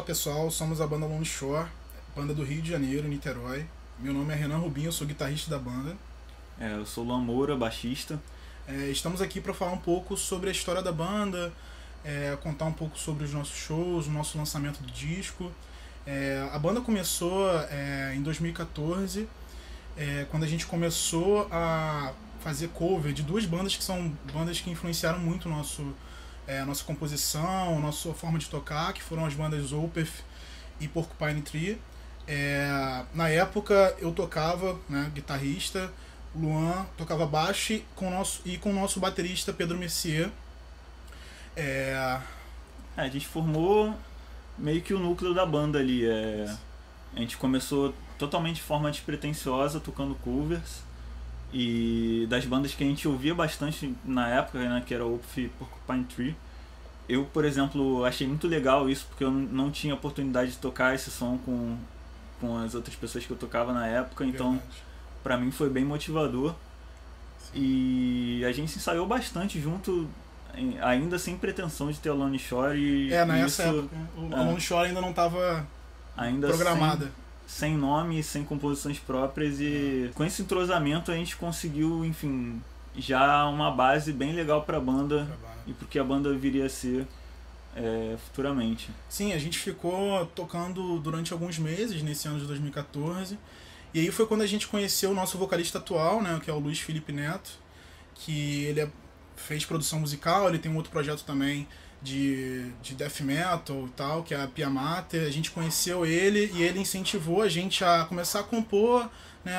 pessoal, somos a banda Lone Shore, banda do Rio de Janeiro, Niterói. Meu nome é Renan Rubinho, eu sou guitarrista da banda. Eu sou Luan Moura, baixista. Estamos aqui para falar um pouco sobre a história da banda, contar um pouco sobre os nossos shows, o nosso lançamento do disco. A banda começou em 2014, quando a gente começou a fazer cover de duas bandas que são bandas que influenciaram muito a nossa composição, a nossa forma de tocar, que foram as bandas Opeth e Porcupine Tree. Na época eu tocava, né, guitarrista, o Luan tocava baixo e com o nosso baterista Pedro Mercier. A gente formou meio que o núcleo da banda ali. A gente começou totalmente de forma despretensiosa, tocando covers. E das bandas que a gente ouvia bastante na época, né, que era Opeth e Porcupine Tree. Eu, por exemplo, achei muito legal isso, porque eu não tinha oportunidade de tocar esse som com as outras pessoas que eu tocava na época, então pra mim foi bem motivador. Sim. E a gente ensaiou bastante junto, ainda sem pretensão de ter a Lone Shore. Nessa época, a Lone Shore ainda não estava programada. Sem nome, sem composições próprias, e com esse entrosamento a gente conseguiu, enfim, já uma base bem legal pra banda e pro que a banda viria a ser futuramente. Sim, a gente ficou tocando durante alguns meses nesse ano de 2014, e aí foi quando a gente conheceu o nosso vocalista atual, né, que é o Luiz Felipe Neto, que ele fez produção musical, ele tem um outro projeto também de death metal e tal, que é a Pia Mater. A gente conheceu ele e ele incentivou a gente a começar a compor, né,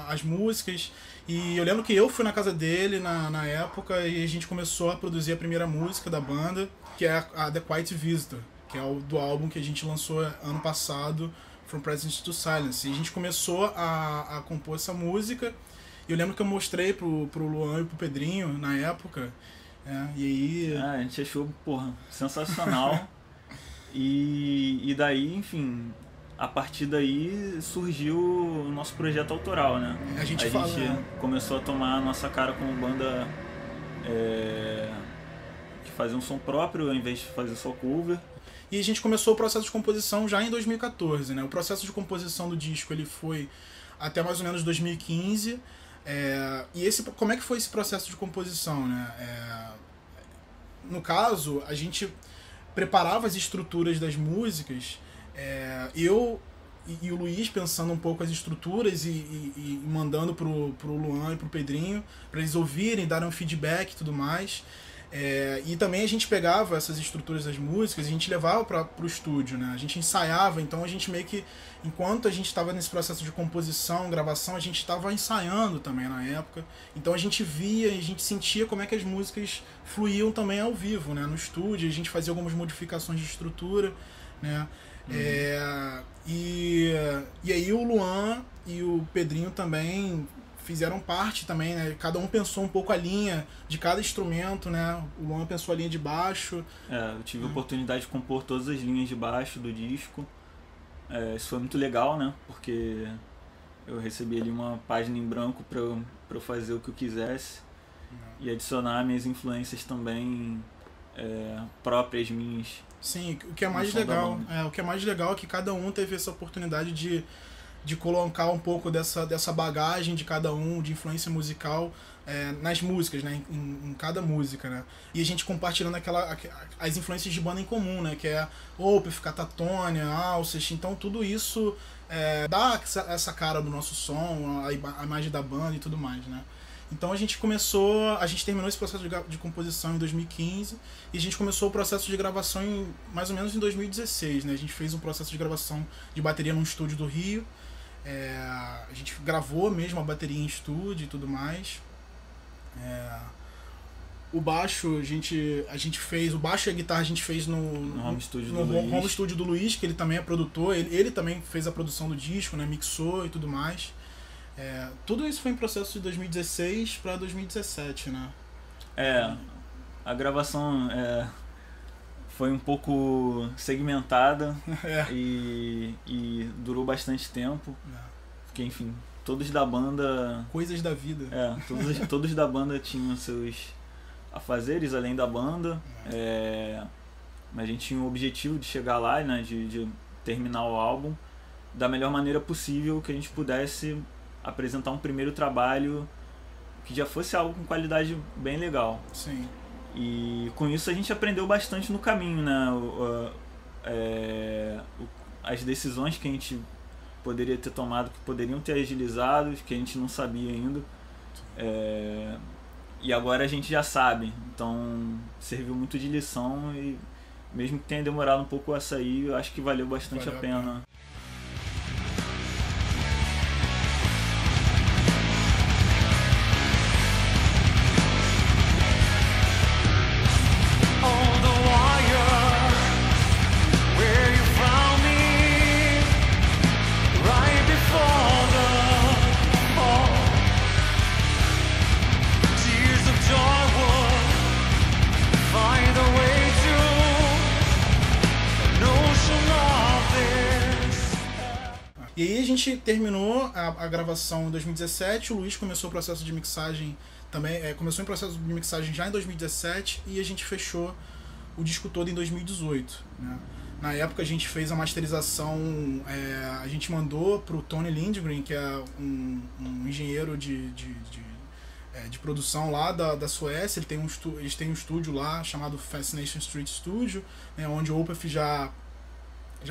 as músicas. E eu lembro que eu fui na casa dele na época e a gente começou a produzir a primeira música da banda, que é a The Quiet Visitor, que é do álbum que a gente lançou ano passado, From Presence to Silence. E a gente começou a compor essa música. E eu lembro que eu mostrei pro Luan e pro Pedrinho na época. E aí... a gente achou, sensacional. e daí, enfim, a partir daí surgiu o nosse projeto autoral, né? A gente começou a tomar a nossa cara como banda que fazia um som próprio ao invés de fazer só cover. E a gente começou o processo de composição já em 2014, né? O processo de composição do disco ele foi até mais ou menos 2015. Como é que foi esse processo de composição, né? No caso, a gente preparava as estruturas das músicas, eu e o Luiz pensando um pouco as estruturas e mandando pro Luan e pro Pedrinho para eles ouvirem, darem um feedback e tudo mais. E também a gente pegava essas estruturas das músicas e a gente levava pro estúdio, né? A gente ensaiava, então a gente meio que, enquanto a gente estava nesse processo de composição, gravação, a gente estava ensaiando também na época. Então a gente via e a gente sentia como é que as músicas fluíam também ao vivo, né? No estúdio, a gente fazia algumas modificações de estrutura, né? E aí o Luan e o Pedrinho também fizeram parte também, né? Cada um pensou um pouco a linha de cada instrumento, né? O Luan pensou a linha de baixo. Eu tive a oportunidade de compor todas as linhas de baixo do disco. Isso foi muito legal, né? Porque eu recebi ali uma página em branco para eu fazer o que eu quisesse e adicionar minhas influências também próprias minhas. Sim, o que é mais legal, o que é mais legal é que cada um teve essa oportunidade de colocar um pouco dessa bagagem de cada um, de influência musical nas músicas, né? Em cada música, né? E a gente compartilhando as influências de banda em comum, né? Que é Opeth, Catatonia, Alcest. Então tudo isso dá essa cara do nosso som, a imagem da banda e tudo mais, né? Então a gente terminou esse processo de composição em 2015 e a gente começou o processo de gravação mais ou menos em 2016, né? A gente fez um processo de gravação de bateria num estúdio do Rio. A gente gravou mesmo a bateria em estúdio e tudo mais. O baixo a gente fez, o baixo e a guitarra a gente fez no home studio home studio do Luiz, que ele também é produtor, ele também fez a produção do disco, né, mixou e tudo mais. Tudo isso foi em processo de 2016 para 2017, né? A gravação foi um pouco segmentada e durou bastante tempo. Porque, enfim, todos da banda... Coisas da vida. Todos da banda tinham seus afazeres além da banda. a gente tinha o objetivo de chegar lá, né, de terminar o álbum da melhor maneira possível, que a gente pudesse apresentar um primeiro trabalho que já fosse algo com qualidade bem legal. Sim. E com isso a gente aprendeu bastante no caminho, né? As decisões que a gente poderia ter tomado, que poderiam ter agilizado, que a gente não sabia ainda. E agora a gente já sabe. Então serviu muito de lição e mesmo que tenha demorado um pouco a sair, eu acho que valeu bastante a pena. E aí a gente terminou a gravação em 2017, o Luiz começou o processo de mixagem também, começou em processo de mixagem já em 2017 e a gente fechou o disco todo em 2018, né? Na época a gente fez a masterização, a gente mandou para o Tony Lindgren, que é um engenheiro de produção lá da Suécia. Eles têm um estúdio lá chamado Fascination Street Studio, né, onde o Opeth já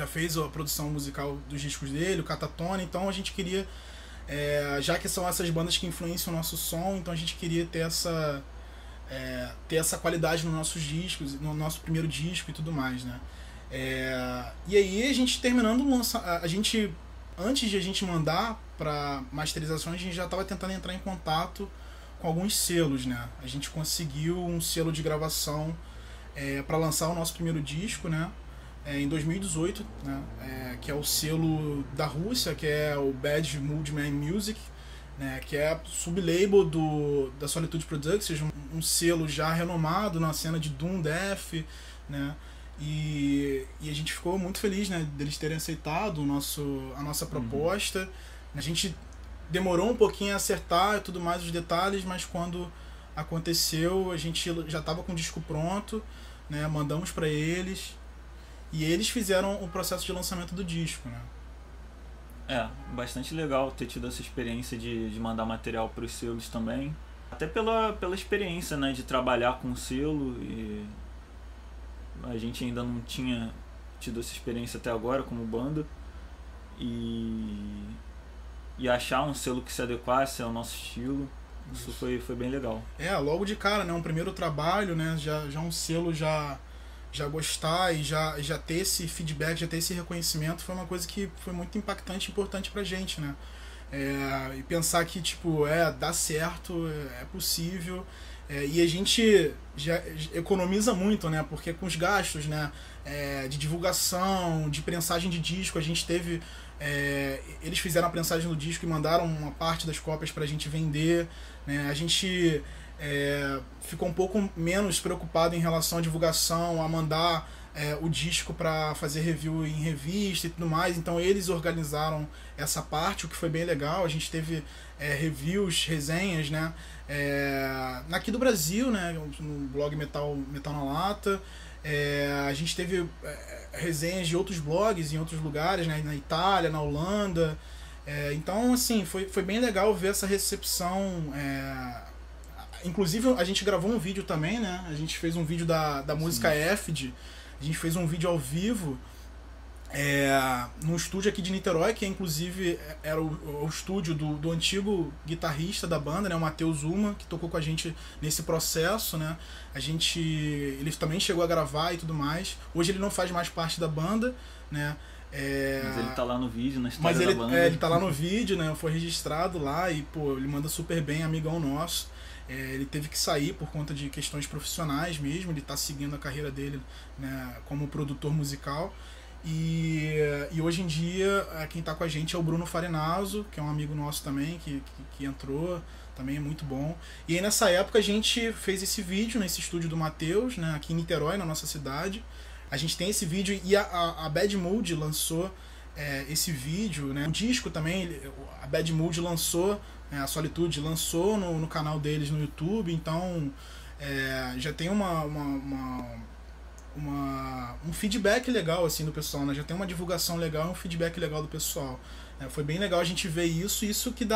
fez a produção musical dos discos dele, o Catatonia. Então a gente queria, já que são essas bandas que influenciam o nosso som, então a gente queria ter essa qualidade nos nossos discos, no nosso primeiro disco e tudo mais, né? E aí a gente terminando antes de a gente mandar para masterização, a gente já estava tentando entrar em contato com alguns selos, né? A gente conseguiu um selo de gravação para lançar o nosso primeiro disco, né? Em 2018, né? Que é o selo da Rússia, que é o Bad Mood Man Music, né? Que é sublabel da Solitude Productions, um selo já renomado na cena de Doom Death, né? E a gente ficou muito feliz, né, deles terem aceitado a nossa proposta. A gente demorou um pouquinho a acertar e tudo mais, os detalhes, mas quando aconteceu a gente já estava com o disco pronto, né, mandamos para eles e eles fizeram o processo de lançamento do disco, né. Bastante legal ter tido essa experiência de mandar material para os selos também, até pela experiência, né, de trabalhar com o selo. E a gente ainda não tinha tido essa experiência até agora como banda, e achar um selo que se adequasse ao nosso estilo, isso foi bem legal. Logo de cara, né, um primeiro trabalho, né, já um selo já gostar e já ter esse feedback, já ter esse reconhecimento, foi uma coisa que foi muito impactante e importante pra gente, né. E pensar que, tipo, dá certo, é possível. E a gente já economiza muito, né? Porque com os gastos, né, de divulgação, de prensagem de disco, a gente teve... eles fizeram a prensagem do disco e mandaram uma parte das cópias pra gente vender, né? A gente ficou um pouco menos preocupado em relação à divulgação, a mandar o disco para fazer review em revista e tudo mais. Então eles organizaram essa parte, o que foi bem legal. A gente teve reviews, resenhas, né, aqui do Brasil, né, no blog Metal na Lata. A gente teve resenhas de outros blogs em outros lugares, né, na Itália, na Holanda. Então, assim, foi bem legal ver essa recepção. Inclusive a gente gravou um vídeo também, né? A gente fez um vídeo da música Efid. A gente fez um vídeo ao vivo num estúdio aqui de Niterói, que inclusive era o estúdio do antigo guitarrista da banda, né, o Matheus Zuma, que tocou com a gente nesse processo, né. Ele também chegou a gravar e tudo mais. Hoje ele não faz mais parte da banda, né. Mas ele tá lá no vídeo, na história da banda. Ele tá lá no vídeo, né, foi registrado lá e, pô, ele manda super bem, amigão nosso. Ele teve que sair por conta de questões profissionais mesmo, ele tá seguindo a carreira dele, né, como produtor musical. E hoje em dia quem está com a gente é o Bruno Farinazzo, que é um amigo nosso também, que entrou, também é muito bom. E aí nessa época a gente fez esse vídeo nesse estúdio do Matheus, né, aqui em Niterói, na nossa cidade. A gente tem esse vídeo e a Bad Mood lançou esse vídeo, né. O disco também, a Bad Mood lançou, a Solitude lançou no canal deles no YouTube, então já tem um feedback legal assim do pessoal, né? Já tem uma divulgação legal e um feedback legal do pessoal. Foi bem legal a gente ver isso que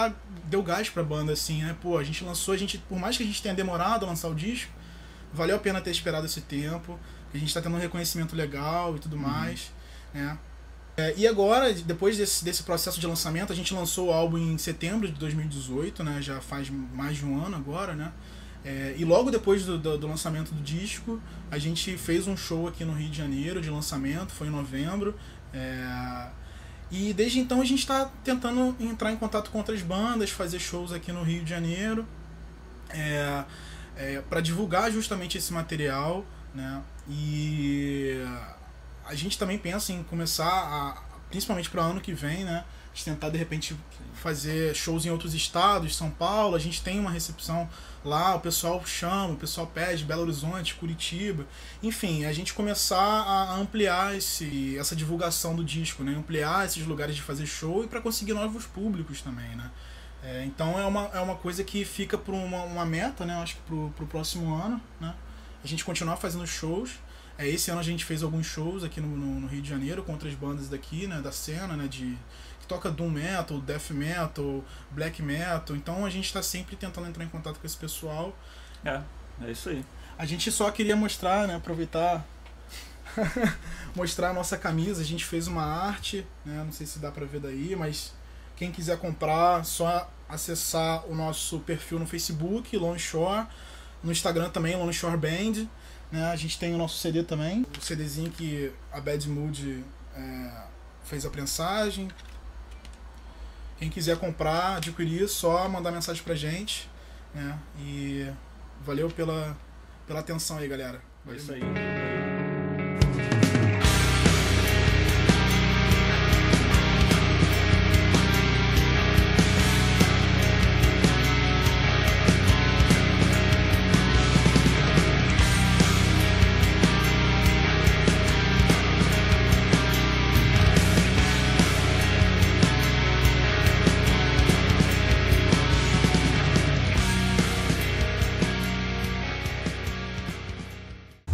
deu gás pra banda, assim, né? Pô, a gente lançou, por mais que a gente tenha demorado a lançar o disco, valeu a pena ter esperado esse tempo, que a gente tá tendo um reconhecimento legal e tudo mais, né? E agora, depois desse processo de lançamento, a gente lançou o álbum em setembro de 2018, né? Já faz mais de um ano agora, né? E logo depois do lançamento do disco, a gente fez um show aqui no Rio de Janeiro de lançamento, foi em novembro. E desde então a gente está tentando entrar em contato com outras bandas, fazer shows aqui no Rio de Janeiro, para divulgar justamente esse material, né? E a gente também pensa em começar, principalmente para o ano que vem, né? A gente tentar de repente fazer shows em outros estados, São Paulo, a gente tem uma recepção lá, o pessoal chama, o pessoal pede, Belo Horizonte, Curitiba, enfim, a gente começar a ampliar essa divulgação do disco, né? Ampliar esses lugares de fazer show e para conseguir novos públicos também, né? Então é uma coisa que fica por uma meta, né? Acho que pro próximo ano, né? A gente continuar fazendo shows. Esse ano a gente fez alguns shows aqui no Rio de Janeiro com outras bandas daqui, né? Da cena, né? Que toca doom metal, death metal, black metal. Então a gente está sempre tentando entrar em contato com esse pessoal. É isso aí. A gente só queria mostrar, né? Aproveitar, mostrar a nossa camisa. A gente fez uma arte, né? Não sei se dá pra ver daí, mas quem quiser comprar, só acessar o nosso perfil no Facebook, Lone Shore, no Instagram também, Lone Shore Band, né? A gente tem o nosso CD também, o CDzinho que a Bad Mood fez a prensagem. Quem quiser comprar, adquirir, só mandar mensagem pra gente, né? E valeu pela atenção aí, galera. Valeu. Isso aí.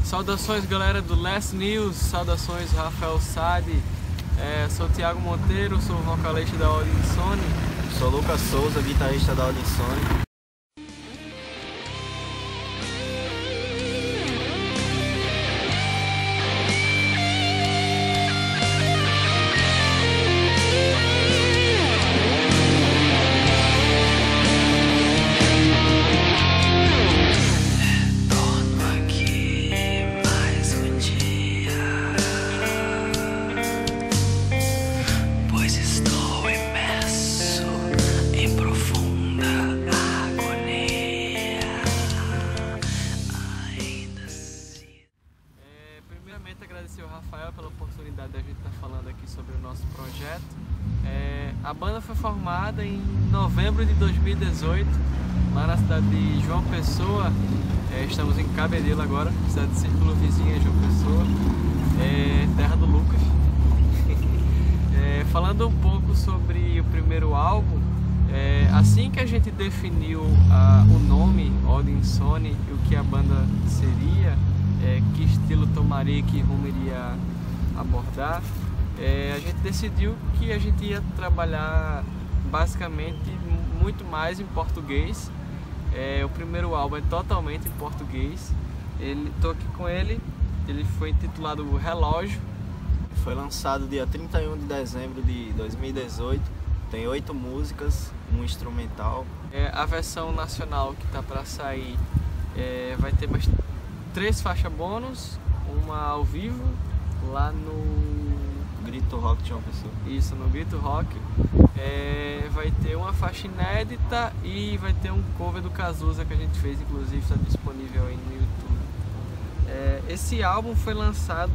Saudações, galera do Last News, saudações Rafael Sade, sou o Thiago Monteiro, sou vocalista da Odin Sony. Sou Lucas Souza, guitarrista da Odin Sony. Agradecer ao Rafael pela oportunidade de a gente estar falando aqui sobre o nosso projeto. A banda foi formada em novembro de 2018, lá na cidade de João Pessoa. Estamos em Cabedelo agora, cidade de Círculo vizinha João Pessoa, terra do Lucas. Falando um pouco sobre o primeiro álbum, assim que a gente definiu o nome Odin Sony e o que a banda seria, que estilo tomaria, que rumo iria abordar, a gente decidiu que a gente ia trabalhar basicamente muito mais em português. O primeiro álbum é totalmente em português. Estou aqui com ele foi intitulado Relógio. Foi lançado dia 31 de dezembro de 2018, tem 8 músicas, um instrumental. A versão nacional que está para sair vai ter mais 3 faixas bônus, uma ao vivo, lá no Grito Rock de João Pessoa. Isso, no Grito Rock. Vai ter uma faixa inédita e vai ter um cover do Cazuza que a gente fez, inclusive está disponível aí no YouTube. Esse álbum foi lançado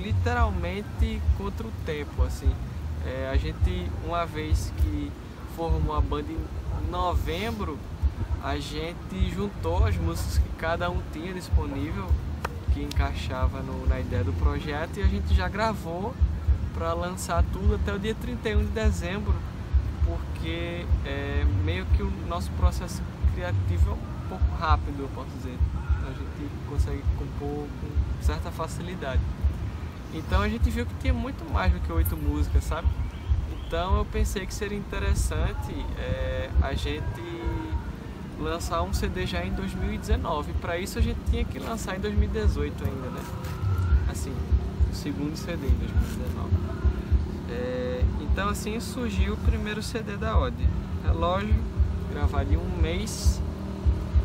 literalmente contra o tempo, assim. A gente, uma vez que formou a banda em novembro, a gente juntou as músicas que cada um tinha disponível, que encaixava na ideia do projeto, e a gente já gravou para lançar tudo até o dia 31 de dezembro, porque meio que o nosso processo criativo é um pouco rápido, eu posso dizer. a gente consegue compor com certa facilidade. Então a gente viu que tinha muito mais do que 8 músicas, sabe? Então eu pensei que seria interessante a gente lançar um CD já em 2019. Para isso a gente tinha que lançar em 2018 ainda, né? Assim, o segundo CD em 2019. Então assim surgiu o primeiro CD da Ode. Relógio, gravado em um mês,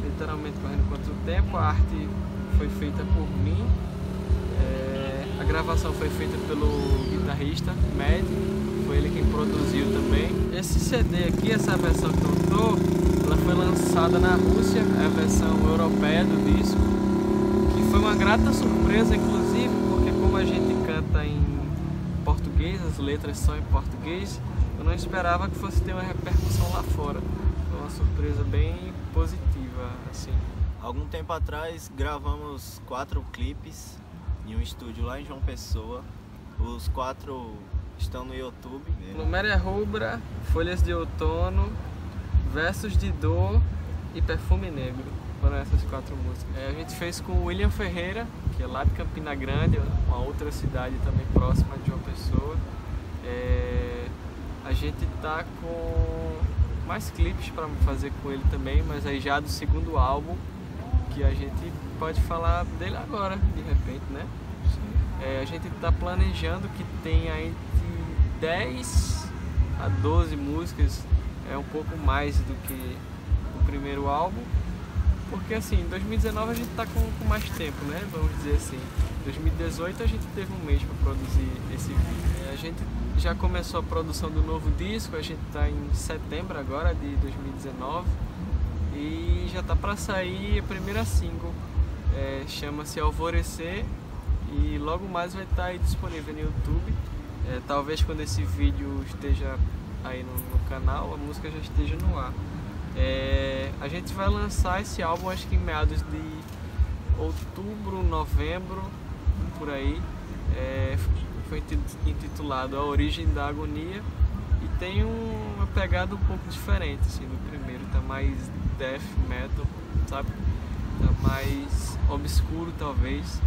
literalmente correndo contra o tempo. A arte foi feita por mim. A gravação foi feita pelo guitarrista Med, foi ele quem produziu também. Esse CD aqui, essa versão que eu tô, ela foi lançada na Rússia, é a versão europeia do disco, que foi uma grata surpresa, inclusive, porque como a gente canta em português, as letras são em português, eu não esperava que fosse ter uma repercussão lá fora. Foi uma surpresa bem positiva, assim. Algum tempo atrás gravamos 4 clipes em um estúdio lá em João Pessoa. Os 4 estão no YouTube. Pluméria Rubra, Folhas de Outono, Versos de Dor e Perfume Negro. Foram essas 4 músicas. A gente fez com o William Ferreira, que é lá de Campina Grande, uma outra cidade também próxima de João Pessoa. A gente tá com mais clipes para fazer com ele também, mas aí já do segundo álbum, que a gente pode falar dele agora, de repente, né? A gente está planejando que tenha entre 10 a 12 músicas, um pouco mais do que o primeiro álbum, porque assim, em 2019 a gente está com mais tempo, né? Vamos dizer assim. Em 2018 a gente teve um mês para produzir esse vídeo. A gente já começou a produção do novo disco, a gente está em setembro agora de 2019 e já está para sair a primeira single. Chama-se Alvorecer e logo mais vai estar aí disponível no YouTube. Talvez quando esse vídeo esteja aí no canal, a música já esteja no ar. A gente vai lançar esse álbum acho que em meados de outubro, novembro, por aí. Foi intitulado A Origem da Agonia e tem uma pegada um pouco diferente assim, do primeiro, tá mais death metal, sabe? Tá mais obscuro talvez.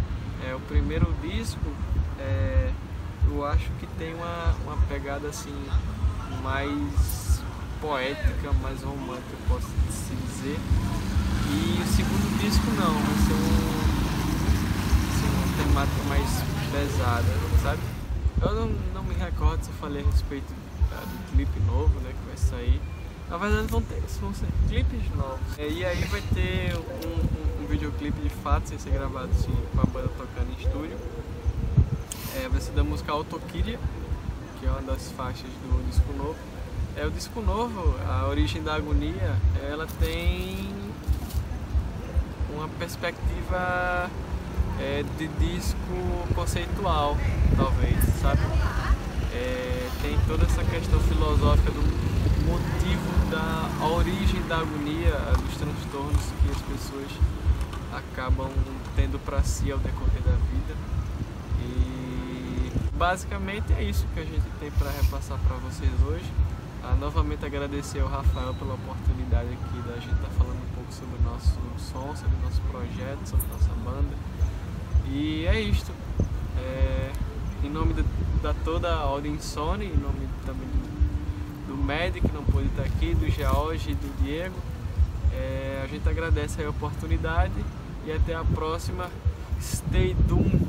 O primeiro disco eu acho que tem uma pegada assim mais poética, mais romântica, posso se dizer. E o segundo disco não, vai ser uma temática mais pesada, sabe? Eu não me recordo se eu falei a respeito do clipe novo, né, que vai sair. Na verdade vão ser clipes novos. E aí vai ter um videoclipe de fato, sem ser gravado assim, com a banda tocando em estúdio. Vai ser da música Autoquíria, que é uma das faixas do disco novo. O disco novo, A Origem da Agonia, ela tem uma perspectiva de disco conceitual, talvez, sabe? Tem toda essa questão filosófica do motivo da origem da agonia, dos transtornos que as pessoas acabam tendo para si ao decorrer da vida. E basicamente é isso que a gente tem para repassar para vocês hoje. Novamente agradecer ao Rafael pela oportunidade aqui da gente estar falando um pouco sobre o nosso som, sobre o nosso projeto, sobre a nossa banda. E é isto. Em nome da toda a Ordem Insone, em nome também do Med, que não pôde estar aqui, do George e do Diego, a gente agradece a oportunidade e até a próxima. Stay tuned!